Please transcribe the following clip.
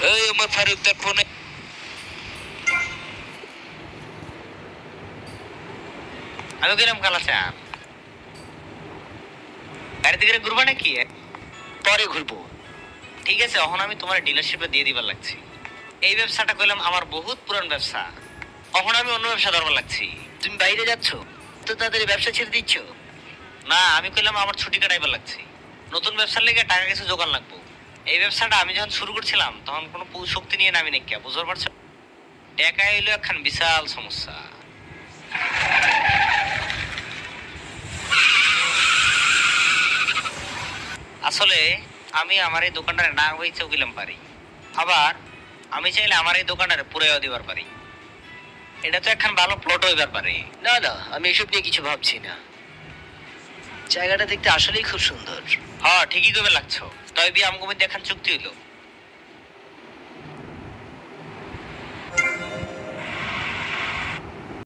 এই আমার ফারুক তার ফোনে আমি গেলাম কালাচান গাড়ি থেকে ঘুরবা নাকি? পরে ঘুরবো। ঠিক আছে, এখন আমি তোমার ডিলারশিপে দিয়ে দিবার লাগছি। এই ব্যবসাটা কইলাম আমার বহুত পুরান ব্যবসা, এখন আমি অন্য ব্যবসা ধরবার লাগছি। তুমি বাইরে যাচ্ছ তো তাড়াতাড়ি ব্যবসা ছেড়ে দিচ্ছ? না, আমি কইলাম আমার ছুটি কাটাইবার লাগছি, নতুন ব্যবসার লেগে টাকা কিছু জোগাড় লাগবো। এই ব্যবসাটা আমি যখন শুরু করছিলাম তখন কোনো শক্তি নিয়ে নামি নাকি, বুঝতে পারছো? টাকা এলো একখান বিশাল সমস্যা। আসলে আমি আমার এই দোকানটারে না হয়েছেও গেলাম পারি, আবার আমি চাইলে আমার এই দোকানটারে পুরাইও দিবার পারি। এটা তো একখান ভালো প্লট হইবার পারে। না না, আমি এসব নিয়ে কিছু ভাবছি না। জায়গাটা দেখতে আসলেই খুব সুন্দর। হ্যাঁ ঠিকই কবে লাগছো, তবে বি আমগো মধ্যে একখান চুক্তি হইলো।